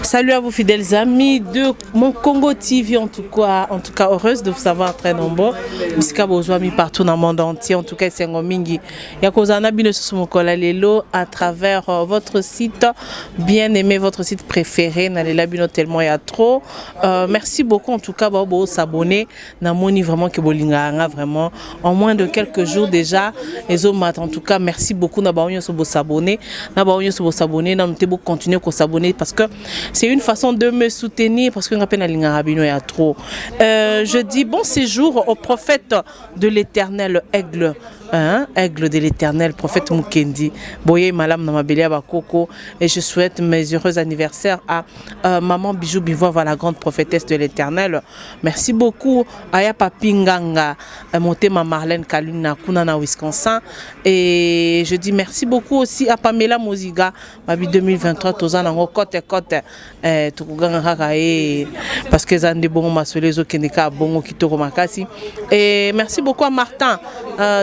Salut à vous fidèles amis de mon Congo TV, en tout cas heureuse de vous savoir très nombreux. Bisika bozwami partout dans le monde entier, en tout cas c'est ngomingi. Yakozana bino susumokola lelo à travers votre site bien aimé, votre site préféré. Nalela bino tellement il y a trop. Merci beaucoup en tout cas bobo s'abonner. Namoni vraiment que bolinganga vraiment en moins de quelques jours déjà. Ezomat en tout cas merci beaucoup na baonyo so s'abonner. Na baonyo so s'abonner, na mtebo continuer ko s'abonner parce que c'est une façon de me soutenir parce que il y a trop. Je dis bon séjour au prophète de l'Éternel, aigle. Aigle de l'Éternel, prophète Mukendi. Boye Malam Namabelia Bakoko. Et je souhaite mes heureux anniversaires à Maman Bijou Bivoire, la grande prophétesse de l'Éternel. Merci beaucoup. Aya Papinganga, Motema Marlène Kaluna, Kunana, Wisconsin. Et je dis merci beaucoup aussi à Pamela Moziga, Mabi 2023, Tozanango, Kote Kote, parce que Zande Bongo Masolezo Keneka, Bongo Kitoro Makasi. Et merci beaucoup à Martin,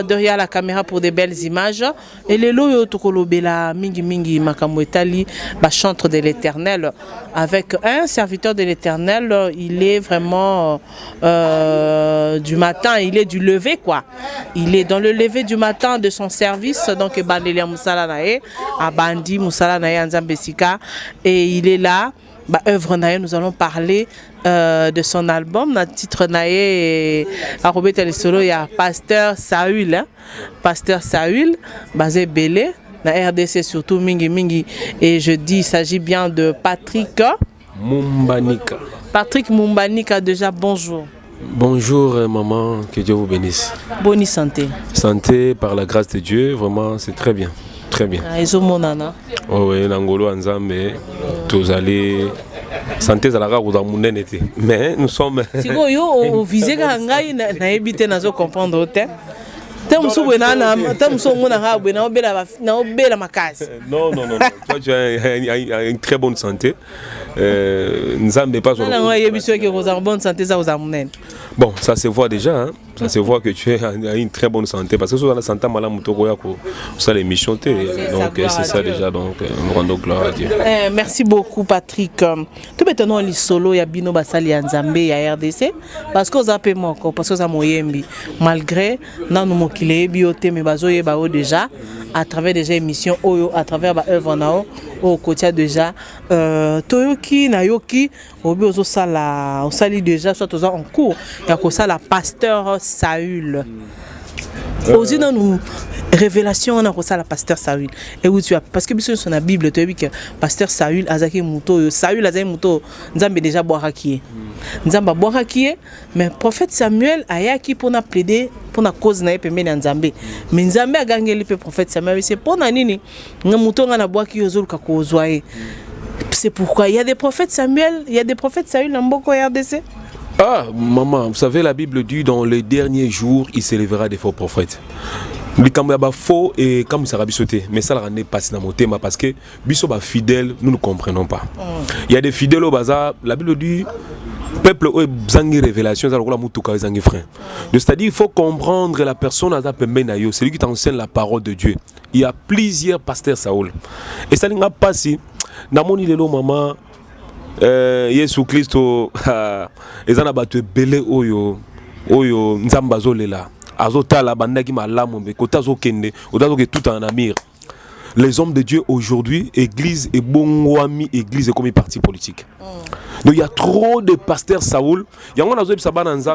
derrière la caméra pour des belles images. Et les loyo tokolobela mingi mingi makamwetali ba chantre de l'Éternel avec un serviteur de l'Éternel. Il est vraiment du matin, il est du lever quoi. Il est dans le lever du matin de son service. Donc Bandelia Moussala Nae, Abandi Moussala Nae Anzambesika, et il est là. Œuvre Nae, nous allons parler de son album. Notre titre Nae à Robert Solo, il y a Pasteur Saül, hein? Pasteur Saül, basé Belé, la RDC surtout Mingi Mingi. Et je dis, il s'agit bien de Patrick Mumbanika. Patrick Mumbanika, déjà bonjour. Bonjour maman, que Dieu vous bénisse. Bonne santé. Santé par la grâce de Dieu, vraiment c'est très bien. Très bien. Oui, Nangolo Nzambe, tous allés. Santé à la rare ou mais nous sommes. Si vous avez visé Gangaï, n'a évité de comprendre. Non, non, non. Toi, tu as une très bonne santé. Nzambe pas bon, ça se voit déjà. Hein? Ça se voit que tu as une très bonne santé. Parce que sur la santé, ça les michoter. Donc, c'est ça déjà. Donc, nous rendons gloire à Dieu. Merci beaucoup, Patrick. Tout maintenant, les solos, il y a Bino Basali Nzambe, il y a RDC. Parce que vous avez moko, parce que vous avez malgré, nous nous kilé, bioté, mais bazoye bao déjà, à travers déjà émissions, à travers œuvre nao, au côté déjà, Toyoki, Nayoki, au sala, au sali déjà, soit aux en cours, il y a ça la pasteur Saül. Aussi dans nos révélations, on a ça la pasteur Saül. Et où tu as, parce que sur la Bible, tu as vu que pasteur Saül, Azaki Mouto, Saül, Azaki Mouto, Nzambe déjà boire qui Nzamba boire qui mais prophète Samuel a yaki pour na plaider pour na cause na epembe na Nzambe. Mais Nzambe a gagné le prophète Samuel, c'est pour na nini, nga Mouto nga na boire qui ozul ka kozwaye. C'est pourquoi il y a des prophètes Samuel, il y a des prophètes Saül dans beaucoup RDC. Ah, maman, vous savez, la Bible dit dans les derniers jours, il s'élèvera des faux prophètes. Mais quand il y a faux et quand il sera bisoté, mais ça n'est pas dans mon thème parce que biso ba fidèle, nous ne comprenons pas. Il y a des fidèles au bazar, la Bible dit peuple zangi révélation, c'est-à-dire il faut comprendre la personne à c'est lui qui t'enseigne la parole de Dieu. Il y a plusieurs pasteurs Saoul. Et ça n'a pas si dans mon île maman Yesu Christo ezana batu belé oyo nzamba zolela azotala bandaki malamu be kotazo kende odazo ke tout en amir. Les hommes de Dieu aujourd'hui, église et bongwami église comme parti politique. Donc il y a trop de pasteurs Saoul. Il y a un autre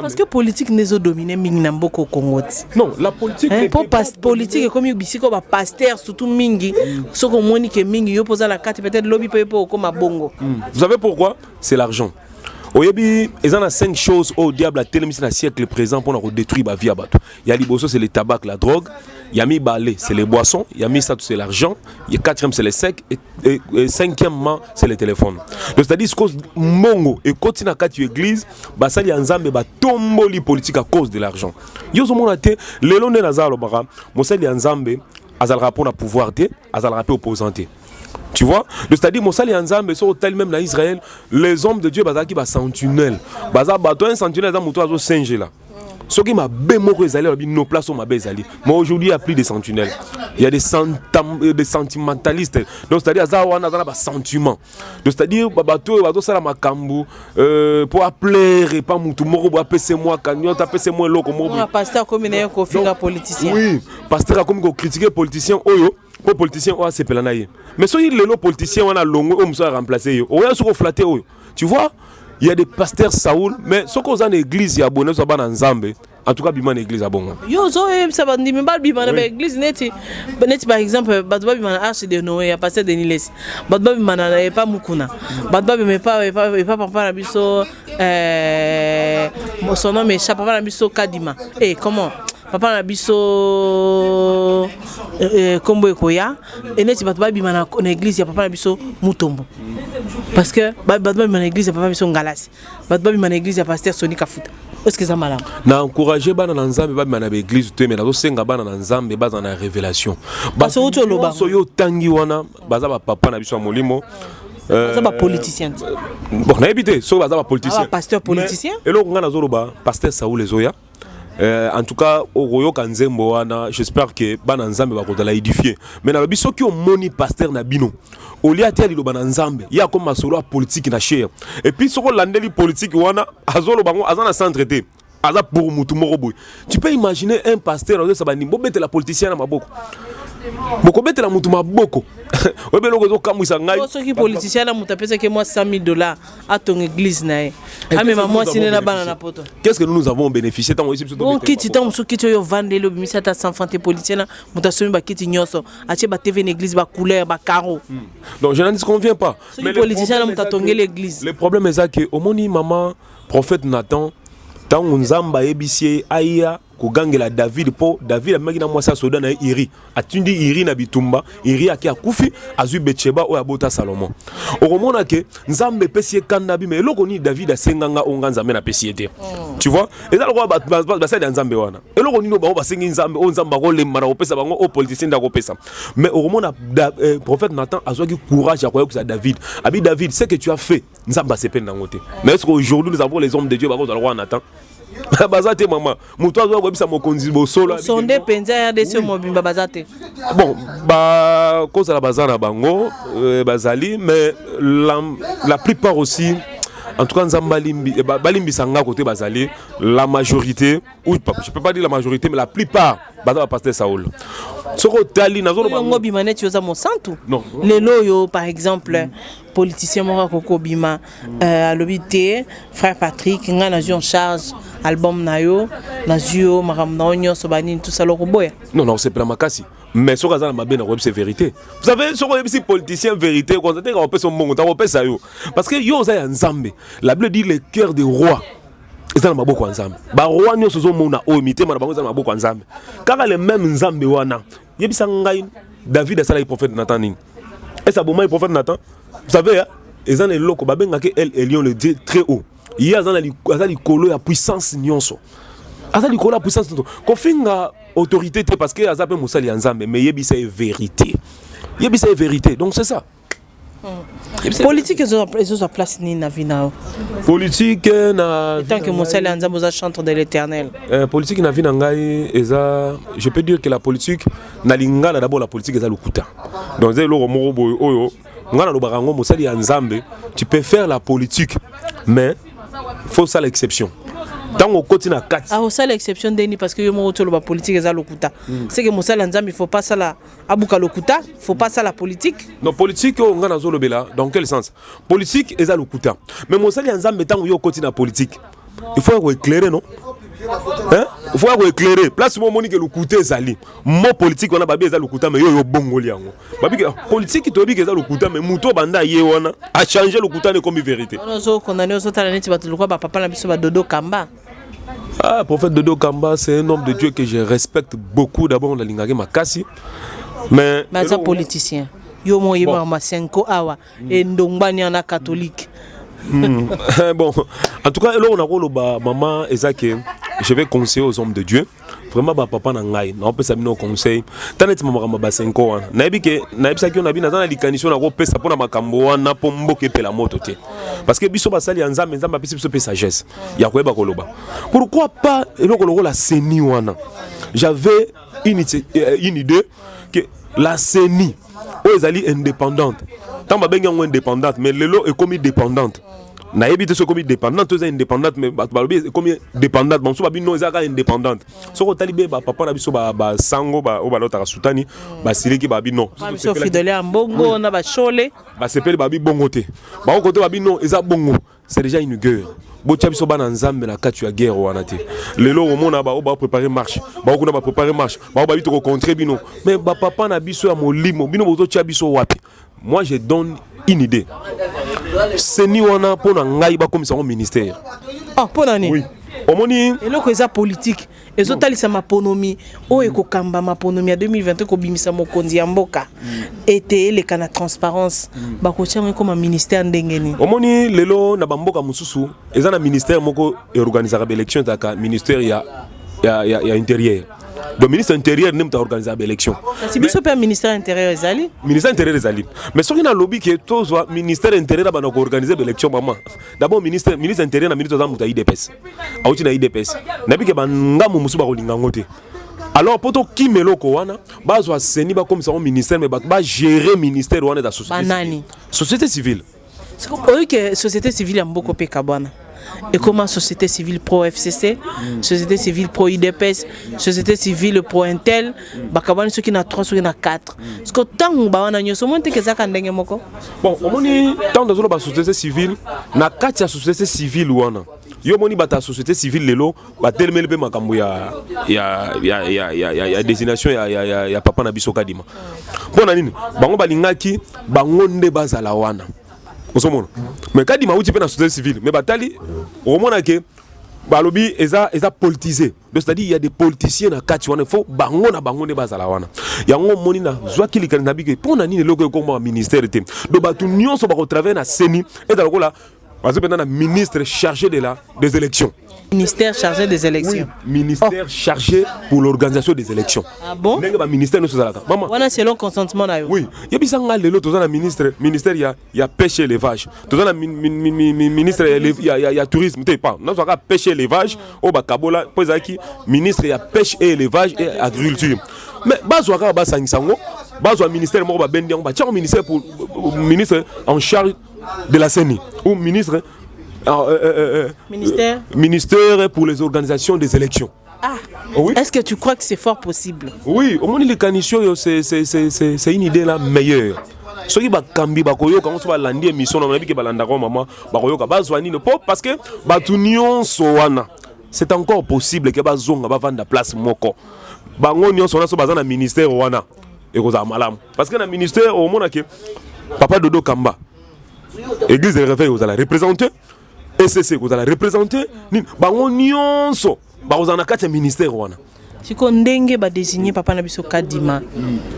parce que politique n'est pas dominée mingi Congo. Non, la politique pour politique comme bisiko ba pasteur surtout mingi soko moni ke mingi yo posa la carte peut-être lobby pour comme bongo. Vous savez pourquoi? C'est l'argent. Oyebi, ils en a 5 choses au diable à tel le siècle présent pour nous détruire la vie à bateau. Il y a l'iboso, c'est le tabac, la drogue. Il y a mis balai, c'est les boissons. Il y a mis ça, c'est l'argent. Il y a 4e, c'est les secs. Et 5e, c'est les téléphones. Donc, c'est-à-dire que Mongo et continue à quatre églises, bah ça, il y a un zambe, bah tomboli politique à cause de l'argent. Yo zo monate, le long de Nazar, bah, moi ça, il y a un zambe, azal rapport à pouvoir té, azal rapport opposanté. Tu vois, c'est-à-dire Moussa et Anzambe sont tel même dans Israël, les hommes de Dieu bazaki ba sentinelle. Baza bato un sentinelle dans muto azo singe là. Ce qui m'a bien moko ezali nos places au mabé ezali. Mais aujourd'hui il y a plus de sentinelles. Il y a des sentimentalistes. Donc c'est-à-dire ça on a des sentiments. Donc c'est-à-dire bateau ça la makambu pour appeler pas mutu moko pour appeler moi cagnotte appeler moi loko moko. Pasteur comme il ko finga politicien. Oui, pasteur comme ko critiquer politicien oyo. Pour politicien on c'est pelanaye. Mais si les politiciens on a longo on soit remplacer yo. On a sur flatter oyo. Tu vois? Il y a des pasteurs Saoul, mais ce qu'on a dans l'église, il y a bonheur, ça va dans Zambé. En tout cas, bima l'église à bon. Yo, ça va dire, mais pas bima l'église, neti par exemple, badba bima arche de Noé, a pasteur de Niles. Badba bima na pas mukuna. Badba bima pas papa na biso son nom est papa na biso Kadima. Eh comment? Papa na biso Kombo Ekoya et neti badba bima na l'église, ya papa na biso Mutombo. Parce que badba bima na l'église, ya papa biso Ngalas. Badba bima na l'église, ya pasteur Soni Kafuta. Est-ce que ça m'a na encourager bana na nzambe ba bana l'église te mais na senga bana na nzambe ba na révélation parce que to loba so yo tangi wana baza ba papa na biso molimo ça ba politicien bon na éviter so baza ba politicien pasteur politicien et lo ngana zoloba pasteur Saoul Ezoya en tout cas au Kanzembo wana j'espère que bana nzambe ba ko la édifier mais na biso ki o moni pasteur na bino Olia tia li loba na nzambe ya comme masolo politique na cher et puis soko landeli politique wana azolo bango azana sans traiter aza pour mutu moko boy tu peux imaginer un pasteur ozo sabani bobete la politicien na maboko boko bete la mutu maboko webe loko zo kamwisa ngai so ki politicien na mutu pesa que moi $100,000 à ton église na e mais moi sine na bana na poto qu'est-ce que nous avons bénéficié tant aussi on quitte tant so quitte yo vendre le bimisa ta sans fanté politicien na mutu somi ba quitte nyoso atie ba TV l'église ba couleur ba carreau donc je n'en conviens pas mais les politiciens na mutu tongé l'église le problème est ça que au moni maman prophète Nathan tant nzamba ebisie aya kugangela David po David amaki na mwasa soda na Iri atindi Iri na bitumba Iri aki akufi azu Betsheba o abota Salomon okomona ke nzambe pesie kanda bi mais eloko ni David asenganga onga nzambe na pesiete tu vois et ça le ba sa nzambe wana eloko ni no ba basengi nzambe o nzamba ko lemba na opesa bango o politicien da ko pesa mais okomona prophète Nathan azwaki courage ya koyoka David abi David ce que tu as fait nzamba se peine nangote mais est-ce qu'aujourd'hui nous avons les hommes de Dieu ba ko le roi Nathan bazate mama mutu azo webisa mokonzi bosolo sonde penza ya desi mobimba bazate bon ba cause la bazana bango bazali mais la plupart aussi en tout cas nzambalimbi balimbi sanga côté bazali la majorité ou je peux pas dire la majorité mais la plupart baza pasteur Saoul soko tali nazolo bango bimaneti yoza monsantu non lelo yo par exemple politicien moko kokobima alobité frère Patrick nga na en charge album na yo na zio makamna nyonso banini tout ça loko boya non c'est pas makasi mais ce que ma bien web c'est vérité vous savez ce que c'est politicien vérité quand on peut son mongo on peut ça yo parce que yo za nzambe la Bible dit le cœur des rois ezala maboko nzambe ba roi nyonso zo mona o mitema na bango ezala maboko nzambe kaka le même nzambe wana yebisa ngai David asala le prophète Nathan nini et ça bon le prophète Nathan vous savez ezana eloko babenga ke Elion le Dieu très haut il y a azali kolo ya puissance nyonso azali kolo ya puissance nyonso kofinga autorité parce que azape musali ya nzambe mais yebisa vérité donc c'est ça. Politique ils ont place ni na vina politique na tant que musali ya nzambe za chantre de l'Éternel politique na vina ngai eza je peux dire que la politique na lingala d'abord la politique eza lukuta donc zelo moko boyo oyo ngana lo barango musali ya nzambe tu peux faire la politique mais faut ça l'exception tant au côté na 4 ah ça l'exception deni parce que yo mo to lo ba politique eza lokuta c'est que musala nzambe il faut pas ça la abuka lokuta faut pas ça la politique non politique on ngana zo lobela dans quel sens politique eza lokuta mais musali nzambe tant yo côté na politique il faut éclairer non hein il faut éclairer place mo monique lokuta ezali mo politique on a babé eza lokuta mais yo bongoli yango babi politique to bi eza lokuta mais muto banda ye wana a changer lokuta ne comme vérité on zo condamner zo tala neti bato lokwa ba papa na biso ba Dodo Kamba. Ah, prophète Dodo Kamba, c'est un homme de Dieu que je respecte beaucoup. D'abord, la Lingage Makasi. Mais c'est un politicien. Yo mo yema ma 5 awa et ndombani en catholique. Bon, en tout cas, là on a rôle maman Ezake. Je vais conseiller aux hommes de Dieu. Vraiment ba papa na ngai. Na opesa bino conseil. Taneti mama ba 5 ans. Na ebi ke na ebisa ki on a bina dans la likanisi na ko pesa pona makambo wana po mboke pela moto te. parce que biso basali ya nzambe nzambe apesi biso pe sagesse ya koyeba koloba. Pourquoi pas eloko loko la CENI wana? J'avais une idée que la CENI est indépendante. Tant que bien indépendante, mais lelo est comme dépendante. Na évité ce comme dépendante, tous indépendante, mais est comme dépendante. Bon, soit bien non, ils indépendante. So ko talibé papa na biso ba sango ba o ba lota sutani ba sileki ba bi non. So fidèle à mbongo na ba chole. Ba sepeli ba bi bongo te. Ba ko to ba bi non, ils bongo. C'est déjà une guerre. Botia biso ba na nzambe na katu ya guerre wana te. Lelo o mona ba o ba préparer marche. Ba ko na ba préparer marche. Ba o ba bi to rencontrer bino. Mais ba papa na biso ya molimo, bino boto tia biso wapi. Moi je donne une idée. CENI wana pour na ngai ba comme ça au ministère. Ah pour nani? Oui. Omoni eloko eza politique. Ezotalisa maponomi o ekokamba maponomi ya 2020 ko bimisa mokonzi ya mboka. Ete le kana transparence ba ko tshanga comme ministère ndengeni. Omoni lelo na bamboka mususu eza na ministère moko e organiser ba élection taka ministère ya intérieur. Le ministre intérieur n'a pas organisé l'élection. Si biso pe ministère intérieur ezali. Ministère intérieur ezali. Mais ce qui na lobby que tous ministère intérieur ba organiser l'élection maman. D'abord ministre intérieur na ministre za muta IDPS. Auti na IDPS. Na bi ke ba ngamu musu ba kolinga ngote. Alors poto ki meloko wana bazwa CENI ba comme ça ministère mais ba gérer ministère wana da société. Banani. Société civile. C'est comme que société civile ya mboko pe kabana. Et comment société civile pro FCC, société civile pro IDPS, société civile pro Intel, bakabani ceux qui na 3 ceux qui na 4. Parce que tant ba wana nyoso monte ke zaka ndenge moko. Bon, omoni tant dans la société civile, na 4 ya société civile wana. Yo moni bata société civile lelo, ba telemel pe makambo ya destination ya papa na biso kadima. Pona nini? Bango balingaki bango nde bazala wana. Mais quand il m'a dit que la société civile, mais batali, au moment que balobi eza politisé. C'est-à-dire il y a des politiciens na kati wana faut bango de bazala wana. Ya ngo moni na zwa kili kan nabi ke pona nini loko ko ministère te. Do batu nyonso ba ko travailler na CENI et dans la parce que maintenant ministre chargé des élections. Ministère chargé des élections. Oui, ministère chargé pour l'organisation des élections. Ah bon? Ministère nous ça là. Maman. On a selon consentement là. Oui, il y a bien ça lelo to na ministère il y a pêche et élevage. To na ministre il y a tourisme t'es pas. Non ça pêche et élevage au bakabola posaki ministre il y a pêche et élevage et agriculture. Mais bazwa ka ba sangisango, bazwa ministère mo ba bendi on ba tia ministère pour ministre en charge de la CENI ou ministre ministère pour les organisations des élections. Ah, oui? Est-ce que tu crois que c'est fort possible? Oui, au moins les canitions, c'est une idée là meilleure. Ce qui va cambier, quand on va lander émission, on a dit que balanda maman, parce que c'est encore possible que bazonga va vendre place moko. Bango nyon sona so bazana ministère wana et koza malam. Parce que dans ministère au monde que papa Dodo Kamba Église de réveil vous allez représenter ECC vous allez représenter bango nyonso ba vous en a quatre ministères wana. Siko ndenge ba désigner papa na biso Kadima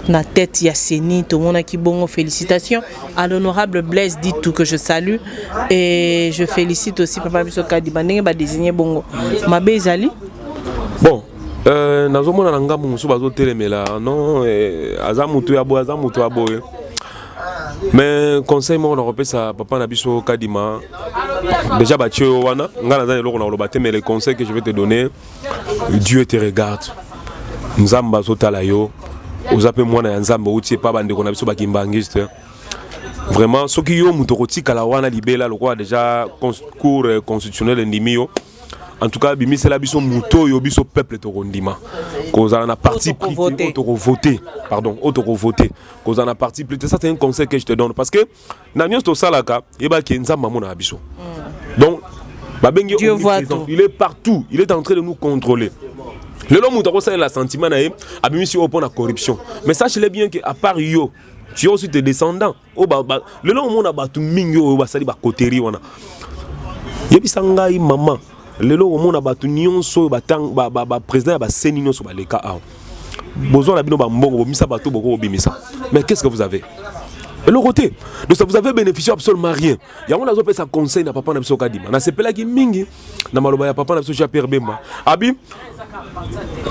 na tête ya CENI tout monde qui bongo félicitations à l'honorable Blaise dit tout que je salue et je félicite aussi papa biso Kadima ndenge ba désigner bongo mabe ezali. Bon nazomona na ngambu musu bazo telemela non azamutu ya boye. Mais conseil moi on repère ça papa na biso Kadima déjà batio wana ngana za eloko na lobate mais les conseils que je vais te donner Dieu te regarde nzamba zotala yo ozape mwana ya nzamba utie pa bande kona biso bakimbangiste vraiment ce qui yo mutokoti kala wana libela lokwa déjà cours constitutionnel ndimio en tout cas bimi c'est la biso muto yo biso peuple to kondima kozana na parti pris voter pardon auto voter kozana na parti pris ça c'est un conseil que je te donne parce que na nyos to salaka eba ki nzamba mona biso donc babengi il est partout il est en train de nous contrôler le long muto ko ça la sentiment na abimi si opon la corruption mais sache-le bien que à part yo tu as aussi tes descendants le long mona batu mingo ba sali ba koteri wana yebisa ngai maman lelo au monde batu nyonso batang ba président ba CENI nyonso ba leka a besoin la bino ba mbongo bo misa bato boko bimisa mais qu'est-ce que vous avez de l'autre côté donc ça vous avez bénéficié absolument rien ya on a zo sa conseil na papa na biso Kadima na sepela ki mingi na maloba ya papa na biso Jean-Pierre Bemba abi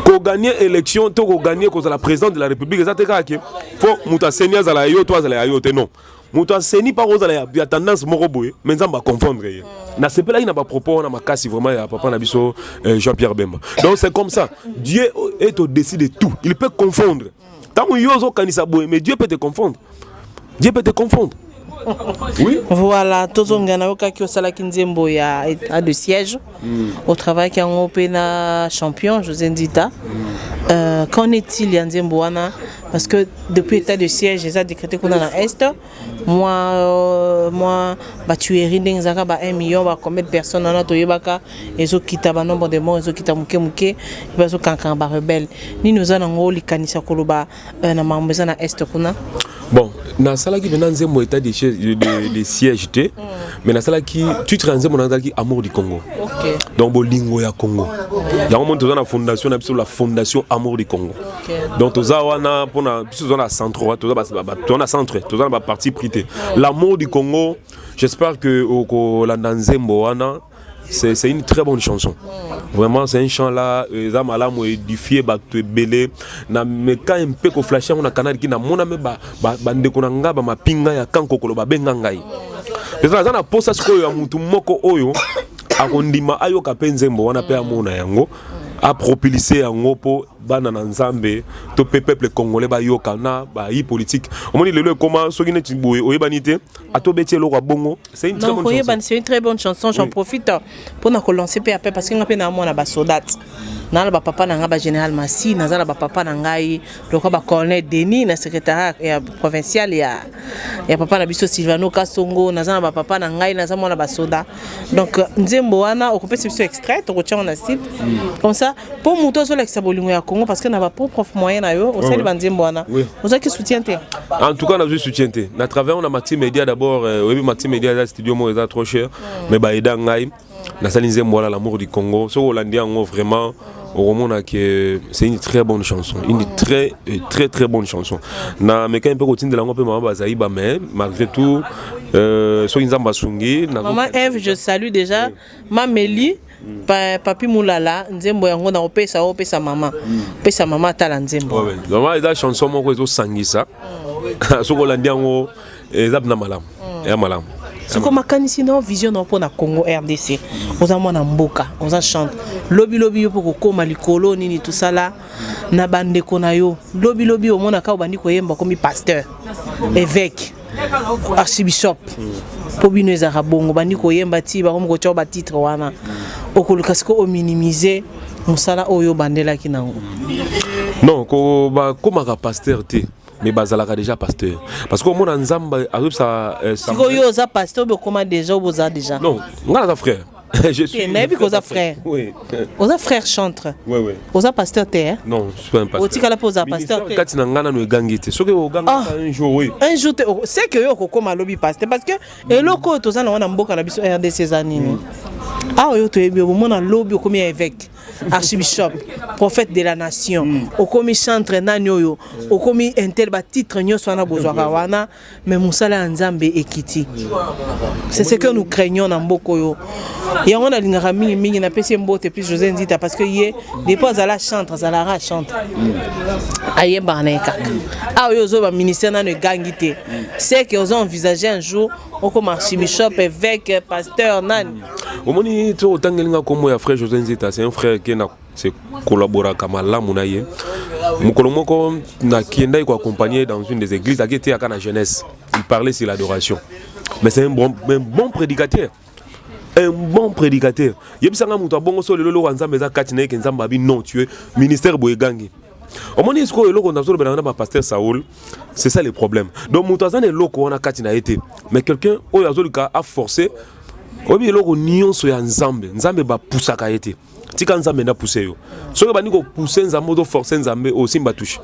ko gagner élection to ko gagner ko la présidente de la République ezateka ke faut muta CENI za la yo to za la yo te non moto aseni par aux ya tendance moko boye mais nzamba confondre ye na sepela ina ba propos na makasi vraiment ya papa na biso Jean-Pierre Bemba. Donc c'est comme ça, Dieu est au-dessus de tout, il peut confondre tant que yozo kanisa boye mais Dieu peut te confondre, Dieu peut te confondre. Oui. Voilà, tozongana okaki osalaki nzembo ya état de siège au travail qui en opena champion José Ndita. Qu'en est-il ya nzembo wana parce que depuis état de siège ils ont décrété qu'on a dans est moi ba tuerie ndengzaka ba 1 million ba combien de personnes on a toyebaka ezo kita ba nombre de morts ezo kita muke bazo kankan ba rebelle ni nous en ngo likanisa koloba na mambeza na est kuna. Bon, na salaki maintenant nzembo état de siège té mais na salaki tu nzembo na salaki amour du Congo. OK. Donc bolingo ya Congo. Ya on monte dans la fondation na la fondation amour du Congo. Donc toza wana pona biso dans la centre toza na centre toza na partie prité. L'amour du Congo, j'espère que au la nzembo wana c'est une très bonne chanson. Vraiment c'est un chant là za malamu édifié ba te belé na me ka un peu ko flasher on a canal qui na mona me ba ndeko na nga ba mapinga ya kankokolo ba benga ngai. Pesa na posa siko ya mutu moko oyo akondima ayoka pe nzembo wana pe amona yango a propulsé yango po bana na nzambe to peuple congolais ba yoka na ba yi politique. On dit le comment soki neti boye oyebanité atobeti eloko bongo. C'est une très bonne chanson. C'est une très bonne chanson, j'en profite pour na ko lancer pe après parce que nga pe na mona ba soldat. Na ba papa na nga ba général Massi, na za ba papa na ngai loko ba colonel Denis na secrétaire provincial ya papa na biso Silvano Kasongo, na za ba papa na ngai na za mona ba soldat. Donc nzembo wana okopé ce extrait to ko tia na site. Comme ça pour muto zo l'extra bolingo ya Congo parce que na ba propre moyen na yo, o sali ba nzembo wana. Oza ki soutien te. En tout cas, na soutien te. Na travers on a Maxime Media d'abord, oui Maxime Media da studio mo est trop cher, mais ba eda ngai na sali nzembo wana l'amour du Congo. So Hollandais ngo vraiment au moment que c'est une très bonne chanson, une très bonne chanson. Na me quand peu routine de la ngompe mama bazai ba mais malgré tout so inzamba sungi na maman Eve je salue déjà Mameli papi mulala nzembo yango na opesa mama pesa mama tala nzembo ouais maman eza chanson moko ezo sangisa so Hollandais ngo ezab na malamu ya malamu. C'est comme makanisi na vision na pona Congo RDC. Oza mwana mboka, oza chante. Lobi yo poko koma likolo nini tout ça là na bande kona yo. Lobi o mona ka obandi ko yemba komi pasteur, évêque, archbishop. Po bino ezaka bongo bandi ko yemba ti ba komo ko tcho ba titre wana. Okoluka siko o minimiser musala oyo bandela kinango. Non, ko ba koma ka pasteur te. Mais bazalaka déjà pasteur parce que mon nzamba azop ça siko yo za pasteur be comment déjà oza déjà non ngala za frère je suis mais puis oza frère oui oza frère chantre oui oza pasteur te non je suis pas un pasteur otikala poza pasteur te kati na ngana no egangite soki oganga un jour oui un jour c'est que yo kokoma lobi pasteur parce que eloko toza na wana mboka na biso RDC zanini yo to ebi omona lobi okomi évêque archbishop prophète de la nation okomi chantre nani oyo okomi intel ba titre nyoso na bozwaka wana mais musala nzambe ekiti c'est ce que nous craignons na mboko yo yango na lingaka mingi na pesi mbote plus José Ndita parce que yé dépose à la chantre à la chante ayemba na kaka yo zo ba ministère na ne gangité c'est que ils ont envisagé un jour comme archbishop évêque pasteur nani omoni to otangelinga komo ya frère José Ndita c'est un frère qui na c'est collaborer comme malamu na ye mukolo moko na kienda ko accompagner dans une des églises qui était à la jeunesse il parlait sur l'adoration mais c'est un bon prédicateur. Un bon prédicateur. Yebisanga mutu abongo so lelo wanzambe za kati na ke nzamba bi non tu es ministère boegangi. Omoni esko eloko na zolo bana ba pasteur Saoul, c'est ça le problème. Donc mutu azana eloko wana kati na été mais quelqu'un oyo azolika a forcé obi eloko nyonso ya nzambe ba poussaka été. Tika nzambe na pousser yo. Soki bani ko pousser nzambe do forcer nzambe aussi ba touche.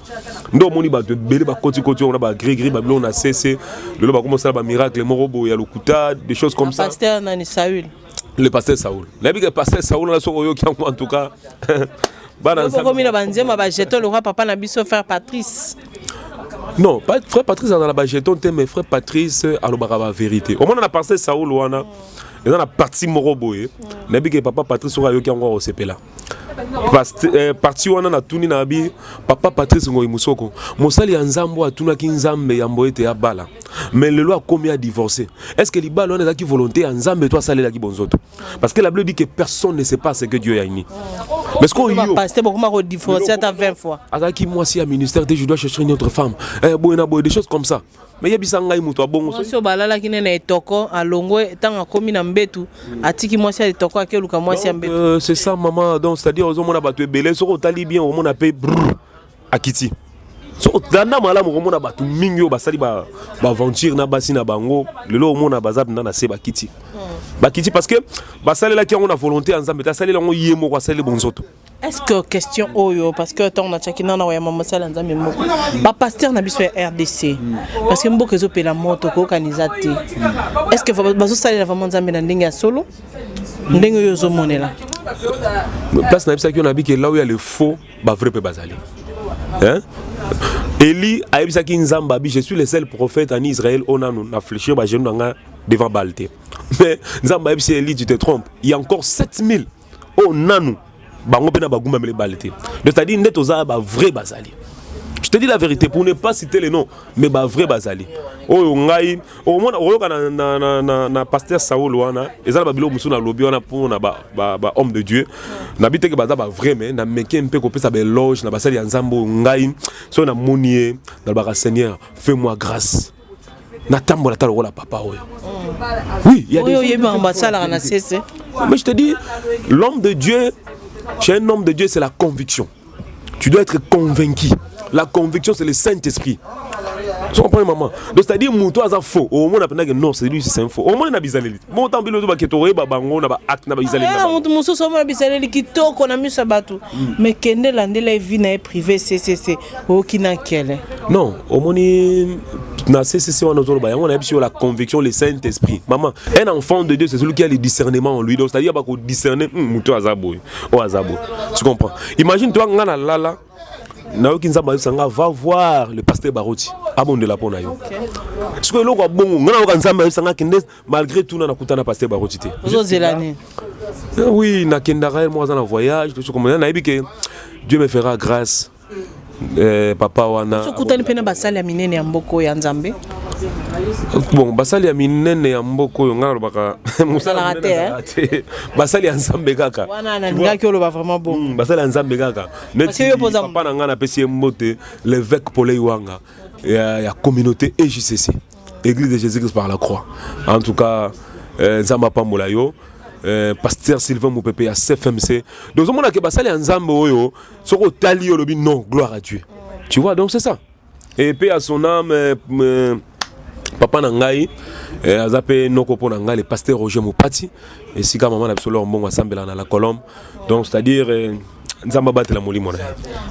Ndo moni ba de belé ba koti on a ba gris ba on a cessé le ba commencer ba miracle morobo ya lokuta des choses comme ça. Pasteur nani Saoul. Le pasteur Saoul. Le pasteur Saoul na so oyo ki en tout cas. Bana nzambe. Comme il ba nzema ba jeton le roi papa na biso frère Patrice. Non, pas frère Patrice dans la ba jeton mais frère Patrice alobaka ba vérité. Au moins na pasteur Saoul wana et dans la partie moroboye nabi que papa Patrice sera yo ki ngo o sepela parti wana na tuni na bi papa Patrice ngoyi musoko mosali ya nzambo atuna ki nzambe ya mboete ya bala mais le loi combien a divorcé. Est-ce que les balles on a qui volonté en Zambé toi ça les qui bon autres? Parce que la Bible dit que personne ne sait pas ce que Dieu a uni. Mais ce qu'on y a pasteur beaucoup m'a divorcé à 20 fois. Avec moi si à ministère je dois chercher une autre femme. Des choses comme ça. Mais il y a bisanga imuto bon. Moi si balala qui n'est toko à longo tant komi na mbetu atiki moi si toko à keluka moi si mbetu. C'est ça maman donc c'est-à-dire aux hommes on a battu belé sur au talibien au monde a payé akiti. So dana mala mo mona batu mingi basali ba aventure na basi na bango lelo mona bazab na se bakiti. Bakiti parce que basali la qui on a volonté ensemble ta sali la on yemo kwa sali bonzoto. Est-ce que question oyo parce que tant na chakina na wa mama sala nzambe moko. Ba pasteur na biso RDC parce que mboka zo pela moto ko organizate. Est-ce que bazo sali la vraiment nzambe na ndenge ya solo? Ndenge yo zo monela. Place na bisa qui on a dit que là où il y a le faux ba vrai pe bazali. Hein? Eli a dit Nzamba, je suis le seul prophète en Israël, on a fléchi devant Balte. Mais Nzamba, Eli, tu te trompes. Il y a encore 7000 au Nanou. C'est-à-dire que vrai Bazali. Je te dis la vérité, pour ne pas citer les noms, mais vrai Bazali. Au moins, na pasteur Saoul, et ça, na lobby, on a pour homme de Dieu. N'habite que baza vrai, mais na meke un peu copé ça loge, na basali Nzambo ngai, so na monier, na bara Seigneur, fais-moi grâce. Na tambo la talo la papa oyo. Oui, il y a des mais je te dis, l'homme de Dieu, chez un homme de Dieu, c'est la conviction. Tu dois être convaincu. La conviction, c'est le Saint-Esprit. Tu comprends, maman? Donc, c'est-à-dire, Moutou a faux. Au moins, on a dit non, c'est lui, c'est un faux. Au moins, on a bizarré. Mon temps, il y a un bango, on a acte, on a bizarré. On a bizarré qui toque, on a mis ça bateau. Mais Kende Landela est vie privée, c'est aucun quel. Non, au moins, na CCC, on a sur la conviction, le Saint-Esprit. Maman, un enfant de Dieu, c'est celui qui a le discernement en lui. Donc, c'est-à-dire, qu'il faut discerner Moutou Azabo. Tu comprends? Imagine, toi, on a là. Naoki Nzamba Sanga va voir le pasteur Baroti abonde la pona yo. Ce que loko bongo ngana Nzamba Sanga kende malgré tout na kutana pasteur Baroti te. Ozozelani. Oui, na kendara moi dans voyage, tout comme na ibi que Dieu me fera grâce. Papa wana. So kutani pena basali ya minene ya mboko ya Nzambe. Bon, basali ya minene ya mboko yo ngana lobaka musala raté. Basali ya Nzambe kaka. Wana na ngaki oloba vraiment bon. Basali ya Nzambe kaka. Neti papa na ngana pesi mbote l'évêque Paul Iwanga ya communauté EJCC. Église de Jésus-Christ par la croix. En tout cas, Nzamba pambola yo. Pasteur Sylvain Moupepe à CFMC. Donc on a que basali ya Nzambe oyo soko tali yo lobi non gloire à Dieu. Tu vois donc c'est ça. Et paix à son âme papa Nangai azape noko po Nangai le pasteur Roger Moupati et si maman na bisolo mbongo ensemble dans la colombe. Donc c'est-à-dire Nzamba battre la molimo na.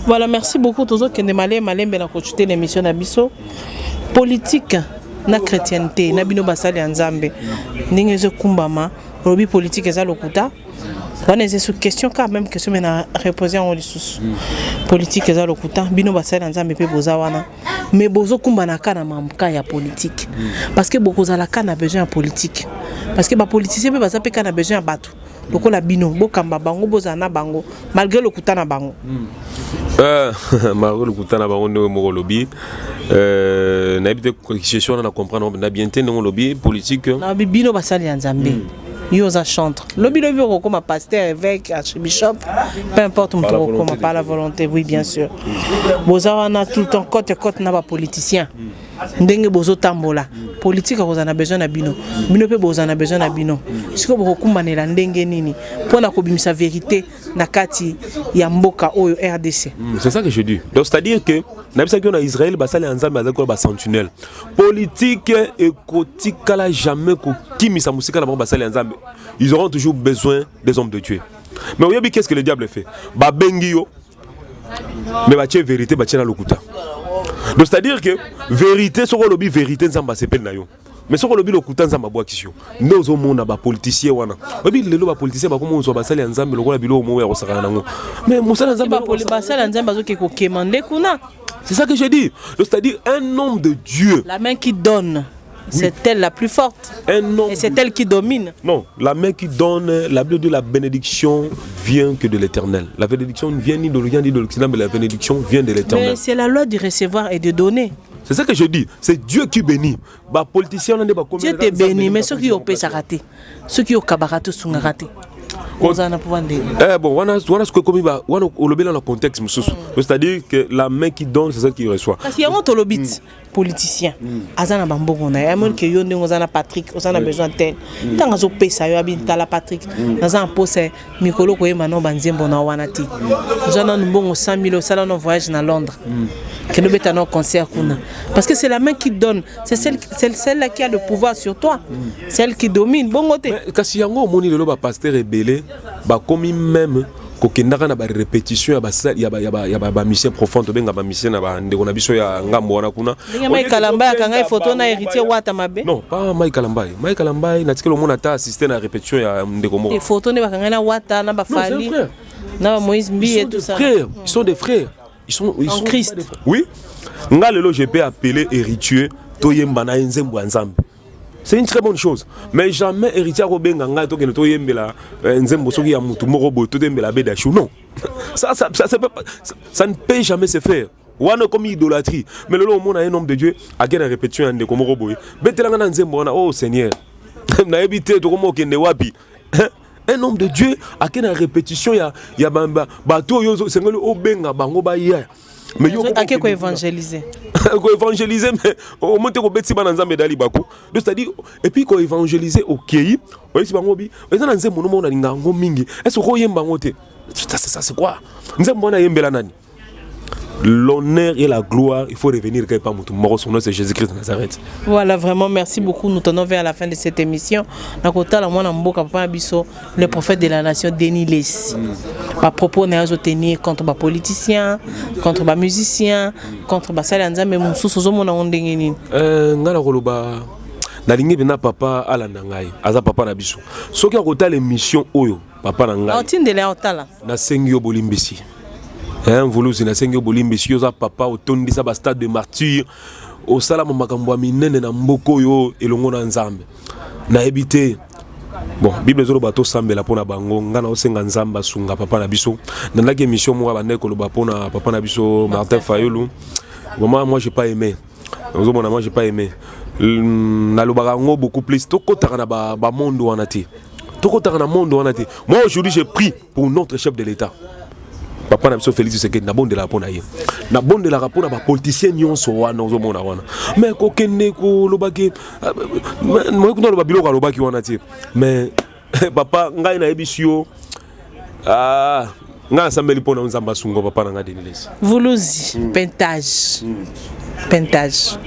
Voilà, merci beaucoup tous que ne malembe na consulter l'émission na biso politique na chrétienté na bino basali ya Nzambe. Ninge zo kumbama lobby politique eza lokuta. On est sur question quand même que ce mena reposer en ressources politique eza lokuta bino basali ya Nzambe pe bozawana. Mais bozo kumbana kana mamka ya politique. Parce que beaucoup za la kana besoin de politique. Parce que ba politicien pe baza pe kana besoin batu. Loko la bino bokamba bango bozana bango malgré lokuta na bango. Malgré lokuta na bango no mo lobby na bité question na comprendre na bien té no lobby politique. Na bino basali ya Nzambe. Yosa chantre. Lobby comme pasteur, évêque, archbishop, peu importe comment par la volonté, oui bien sûr. Bozawana tout le temps côte n'a pas politicien. Ndenge bozo tambola. Politique on a besoin na bino. Bino pe bozo na besoin na bino. Siko boko kumbanela ndenge nini pour na kobimisa vérité na kati ya mboka oyo RDC. C'est ça que je dis. Donc c'est-à-dire que na bisa que na Israël basali Nzambe azako ba sentinelle. Politique et kotikala jamais ko kimisa musika na basali Nzambe. Ils auront toujours besoin des hommes de Dieu. Mais vous voyez qu'est-ce que le diable fait? Ba bengio. Mais ba tie vérité ba tie na lokuta. Donc c'est-à-dire que vérité sur le lobby vérité Nzamba s'appelle na yo. Mais sur le lobby lokuta Nzamba boa kisio. Nous au monde ba politicien wana. Lobby le ba politicien ba comme on basali Nzambe lokola bilo mo ya osaka nango. Mais musala Nzamba basali Nzamba zo ke ko kemande kuna. C'est ça que je dis. Donc c'est-à-dire un homme de Dieu. La main qui donne. C'est elle la plus forte. Et c'est elle qui domine. Non, la main qui donne, la Bible dit la bénédiction vient que de l'Éternel. La bénédiction vient ni de l'Orient ni de l'Occident, mais la bénédiction vient de l'Éternel. Mais c'est la loi du recevoir et de donner. C'est ça que je dis. C'est Dieu qui bénit. Les politiciens, on a des Dieu te bénit, mais ceux qui ont payé ça raté. Ceux qui ont cabaret sont ratés. Bon, on a ce que comme on le met dans le contexte, c'est-à-dire que la main qui donne, c'est celle qui reçoit. Parce qu'il y a un tolobit politicien. Azana bambo on a même que yonde on a Patrick, on a besoin tel. Tant que pay ça yo bin tala Patrick. Dans un poste mikolo ko emano banzembo na wanati. Zona mbongo 100 000 au salon voyage dans Londres. Que nous mettons un concert parce que c'est la main qui donne, c'est celle qui a le pouvoir sur toi, celle qui domine. Bon côté. Kasi yango moni le pasteur rebelle, ba komi même kokendaka na ba répétition ya ba mission profonde benga ba mission na ba ndeko na biso ya ngambo wana kuna. Mai Kalamba kanga photo na héritier wata mabe. Non, pas Mai Kalamba. Mai Kalamba na tikelo mona ta assister na répétition ya ndeko mo. Les photos ne bakanga na wata na ba fali. Na Moïse Mbi et tout ça. Frères, ils sont des frères. Ils sont en Christ. Oui. Ngalelo je peux appeler héritier toyemba na nzembo nzambe. C'est une très bonne chose. Mais jamais héritier Robenga nga to keno toyembela nzembo soki ya mutu moko bo toyembela beda chou. Non. Ça ne peut jamais se faire. Wana comme idolâtrie. Mais le monde a un homme de Dieu a gagné la répétition de comme roboy. Betelanga na nzembo na oh Seigneur. Na ebité to comme kende wapi. Un homme de Dieu a gagné la répétition ya bamba bato yo sengolo obenga bango ba ya. Mais yo a quoi évangéliser. Ko évangéliser mais au monte ko beti bana nzambe dali bako. C'est-à-dire et puis ko évangéliser OK. Oyisi bango bi. Eza na nzembo no mona linga ngo mingi. Est-ce ko yemba ngote? Ça c'est quoi? Nzembo na yembela nani? L'honneur et la gloire, il faut revenir quelque part. Son nom c'est Jésus-Christ de Nazareth. Voilà, vraiment, merci beaucoup. Nous tenons vers la fin de cette émission. Le prophète de la nation, Denis Lessi. À propos, nous avons tenu contre les politiciens, contre les musiciens, contre les salanza, mais nous sommes nalingi bena papa ala nangai aza papa na biso soki akota l'émission oyo papa na ngai otindele otala na sengi yo bolimbisi Vuluzi na sengi yo bolimbisi yo za papa otondisa ba stade de martyr au salama makambo minene na mboko yo elongo na nzambe na ebité. Bon, Bible zolo bato sambela pona bango ngana osenga nzamba sunga papa na biso na la émission moi ba ndeko lo ba pona papa na biso Martin Fayulu. Vraiment moi j'ai pas aimé. Moi j'ai pas aimé. Beaucoup plus. Moi aujourd'hui j'ai pris pour notre chef de l'État. Papa n'a pas Félix Tshisekedi na bonde la pona ye. Na bonde la rapona ba politicien nyonso wana ozomona wana. Mais ko kende ko lobaki moi ko loba biloko lobaki wana ti. Mais papa ngai na ebisio nga sambeli pona nzamba sungo papa na nga Denis. Vuluzi pentage. Pentage.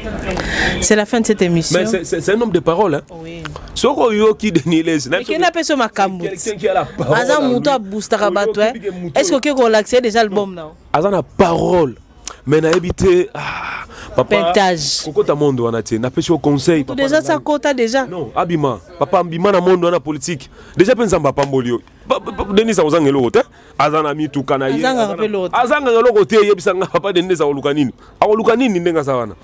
C'est la fin de cette émission. Mais c'est un homme de parole. Hein? Oui. Mais qui n'a pas ce macambo? Est-ce que vous l'accès déjà l'album là? Azana parole. Mais na habité papa pentage. Kokota mondo wana tie na pesi au conseil papa. Déjà ça kota déjà. Non, abima. Papa abima na mondo wana politique. Déjà pensa papa mbolio. Denis sa ozanga lokote. Azana mi tukana ye. Azanga lokote yebisanga papa Denis sa oluka nini? Akoluka nini ndenga sa wana?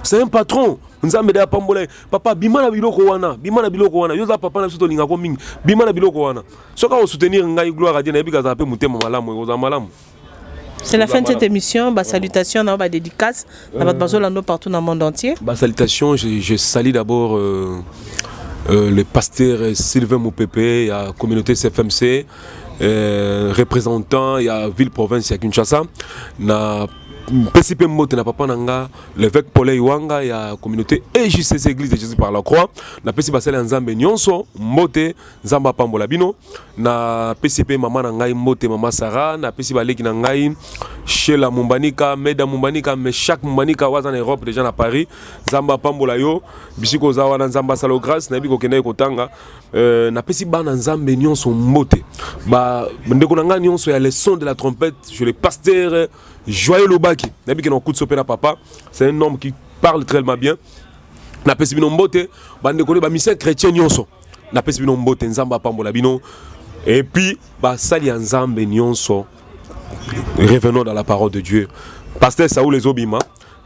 C'est un patron. Nzambe da pambola. Papa bima na biloko wana. Bima na biloko wana. Yo za papa na biso linga ko mingi. Bima na biloko wana. Soka o soutenir ngai gloire à Dieu na ebika za pe mutema malamu oza malamu. C'est la fin de cette émission. Salutations, dédicace. Partout dans le monde entier. Salutations, je salue d'abord le pasteur Sylvain Moupépé, la communauté CFMC, représentant, il y a ville-province, il y a Kinshasa. PCP Mbote na papa nanga l'évêque Paul Iwanga ya communauté EJCC église de Jésus par la croix na PCP basala nzambe nyonso Mbote nzamba pambola bino na PCP mama nanga Mbote mama Sarah na PCP baleki nanga Shela Mumbanika Meda Mumbanika mais chaque Mumbanika waza en Europe déjà na Paris nzamba pambola yo bisiko zawa na nzamba salo grâce na biko kenda kotanga na PCP bana nzambe nyonso Mbote ba ndeko nanga nyonso ya le son de la trompette je le pasteur Joyeux Lobaki, papa, c'est un homme qui parle très bien. Na pesi bino mbote, bande kone ba mission chrétien nyonso. Na pesi bino mbote nzamba pambola bino. Et puis ba sali nzambe nyonso. Revenons dans la parole de Dieu. Pasteur Saoul Ezobima,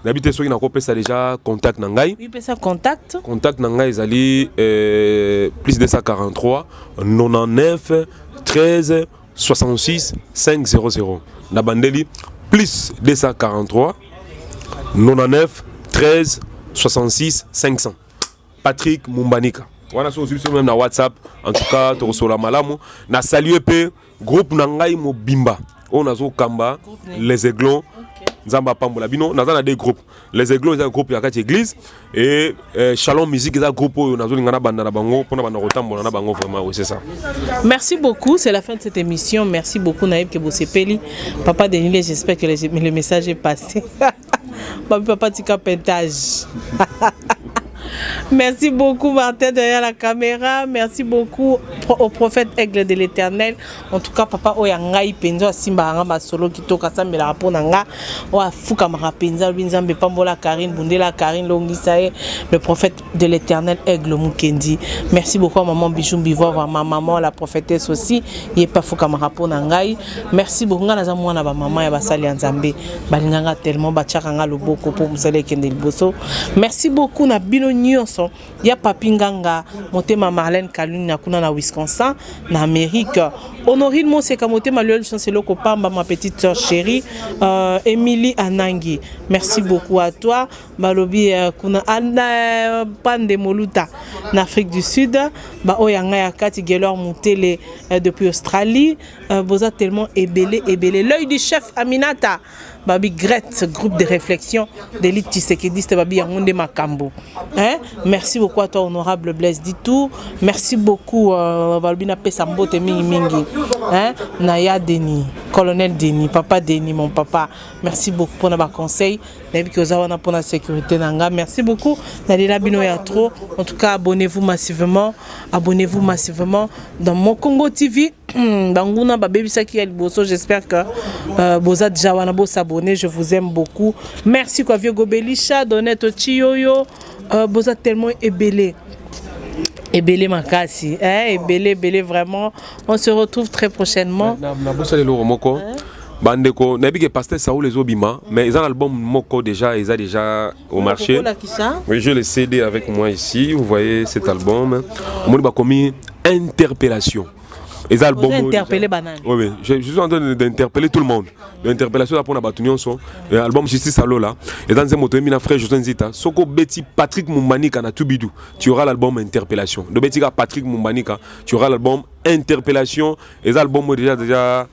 d'habiter ceux qui n'ont pas déjà contact nangai. Oui, ça contact. Contact nangai zali plus de 143 99 13 66 500. Na bandeli plus 243 99 13 66 500. Patrick Mumbanika. Voilà, sur même na WhatsApp. En tout cas, tu reçois la malamu. Na salué pe groupe Nangai Mobimba. On a zo kamba les aiglons. Nzamba Pambola bino nazana des groupes. Les aiglons c'est un groupe ya kati église et Shalom musique c'est un groupe nazo lingana banda na bango pona banda rotambola na bango vraiment oui c'est ça. Merci beaucoup, c'est la fin de cette émission. Merci beaucoup Naïb Kebosepeli. Papa Denis, j'espère que le message est passé. Papa Tika Pentage. Merci beaucoup Martin derrière la caméra. Merci beaucoup au prophète Aigle de l'Éternel. En tout cas, papa Oyangai Penzo Simba Ramba Solo Kitoka Sambela Ponanga. Oa Fuka Marapenza Binzambe Pambola Karine Bundela Karine Longisae, le prophète de l'Éternel Aigle Mukendi. Merci beaucoup à maman Bichou Bivoire, ma maman la prophétesse aussi. Il pas Fuka Maraponangai. Merci beaucoup à la maman et Basali Nzambe. Balinganga tellement Bachakanga Loboko pour Musale Kendel Bosso. Merci beaucoup na Bino Nyonso. Ya Papinganga, Motema Marlène Kaluni Nakuna na Wisconsin, na Amérique. Honorine Monseka Motema Luel Chancelo Kopamba, ma petite soeur chérie, Émilie Anangi. Merci beaucoup à toi. Balobi Kuna Anda Pande Moluta, en Afrique du Sud. Ba Oyanga Yakati Gelor Moutele depuis Australie. Boza tellement ébélé. L'œil du chef Aminata. Babi Gret, groupe de réflexion d'élite tisekediste Babi Yangonde Makambo. Merci beaucoup à toi, honorable Blaise Ditou. Merci beaucoup, Balbina Pesambote Mingi. Naya Denis, colonel Denis, papa Denis, mon papa. Merci beaucoup pour nos conseils. Pour la sécurité. Merci beaucoup. En tout cas, abonnez-vous massivement. Abonnez-vous massivement dans mon Congo TV. J'espère que Boza Djawana s'abonner. Je vous aime beaucoup. Merci quoi vieux Gobelisha, Donette Chioyo. Boza tellement ébélé. Ébélé Makasi. Ébélé vraiment. On se retrouve très prochainement. Bandeko, n'ai que pasteur Saoul les Obima, mais ils ont l'album Moko déjà, ils ont déjà au marché. Oui, j'ai le CD avec moi ici. Vous voyez cet album. On a commis Interpellation. Les albums. Interpellé banane. Oui, je suis en train d'interpeller tout le monde. L'interpellation pour la Batunion son. L'album Justice Allo là. Et dans un moto, mina frère José Nzita. Soko Betty Patrick Mumbanika na Tubidou. Tu auras l'album Interpellation. De Betty Patrick Mumbanika, tu auras l'album Interpellation. Les albums déjà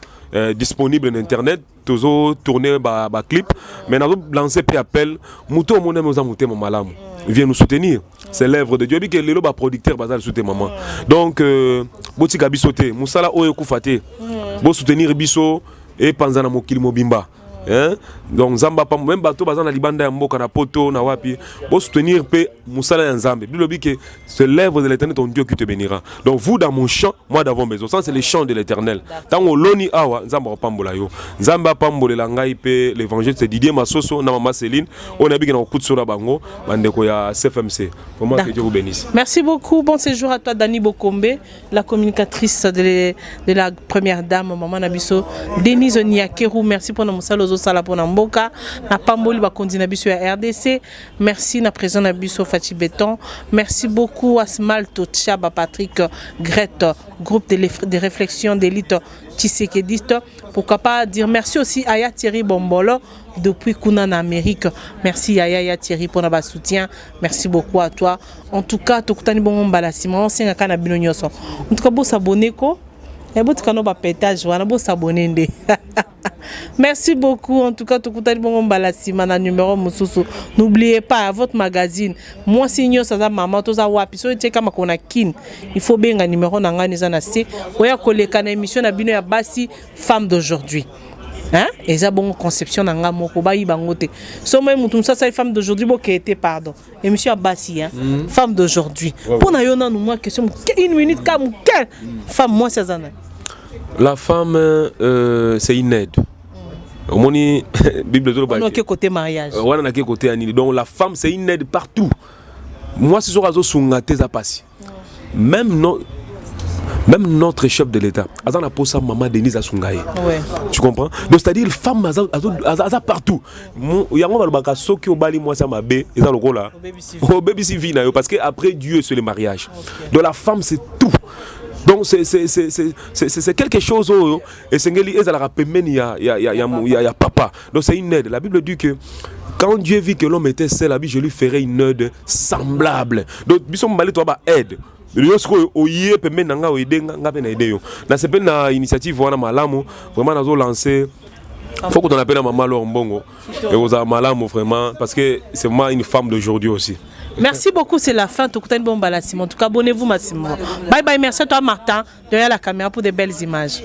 disponible en internet, toujours tourner ba clip, mais nous avons lancé un appel, Mouto mon aime aux mon malam, viens nous soutenir, c'est l'œuvre de Dieu, qui est le producteur bazar soutenir maman. Donc boti kabisote, musala oyo kufate, bo soutenir biso et panzana mokili mobimba. Donc Zamba pas même bateau bazana libanda ya mboka na poto na wapi pour soutenir pe musala ya Nzambe. Bilobi que c'est l'œuvre de l'Éternel ton Dieu qui te bénira. Donc vous dans mon champ, moi dans vos maisons. Ça c'est les champs de l'Éternel. Tango loni awa Nzamba pambola yo. Nzamba pambolela ngai pe l'évangile c'est Didier Massoso na maman Céline. On a bien na kutso na bango bandeko ya CFMC. Pour moi que Dieu vous bénisse. Merci beaucoup. Bon séjour à toi Dani Bokombe, la communicatrice de la première dame maman Nabiso Denise Oniakeru. Merci pour nos musala Sala pour Namboka, na Pamboli Bakondi Nabiso à RDC. Merci na président Nabiso Fati Béton. Merci beaucoup à Smal Tochaba Patrick Gret, groupe de réflexion d'élite tisekediste. Pourquoi pas dire merci aussi à Thierry Bombolo depuis Kuna en Amérique. Merci à Thierry pour notre soutien. Merci beaucoup à toi. En tout cas, Tokutani Bon Balasima, on s'est en Bino Nyoso. En tout cas, vous s'abonner ko. Et vous t'en pétage, vous s'abonner. Merci beaucoup. En tout cas, Tokutani Bon Balasima na numéro Mususu. N'oubliez pas votre magazine. Moi signor ça maman toza wapi so teka makona kin. Il faut bien un numéro nanga nizana se. Oya koleka na émission na bino ya basi femme d'aujourd'hui. Hein? Et ça bon conception nanga moko ba yibangote. So même mutum ça femme d'aujourd'hui bo kete pardon. Émission à basi hein. Femme d'aujourd'hui. Pour na yona nous moi question une minute comme quelle femme moi ça zana. La femme c'est une aide. Au moni Bible de on a quel côté mariage. On a quel côté anini. Donc la femme c'est une aide partout. Moi c'est sur azo sungaté za passi. Même notre chef de l'État, Azana Posa Maman Denise Asungaye. Ouais. Tu comprends? Donc c'est-à-dire femme aza partout. Yango balbaka soki obali moi ça mabe, eza lokola. Au baby civi na yo parce que après Dieu c'est le mariage. Okay. Donc la femme c'est tout. Donc c'est quelque chose et c'est ngeli ezala pemeni ya papa. Donc c'est une aide. La Bible dit que quand Dieu vit que l'homme était seul, je lui ferai une aide semblable. Donc, bisous m'balé toi ba aide. Le sco oye pe menanga o aider nga pe na aider yo. Na c'est na initiative wana malamu vraiment nazo lancer. Faut qu'on appelle maman Lombongo et aux malamu vraiment parce que c'est moi une femme d'aujourd'hui aussi. Merci beaucoup, c'est la fin. En tout cas, abonnez-vous Massimo. Bye bye, merci à toi Martin derrière la caméra pour de belles images.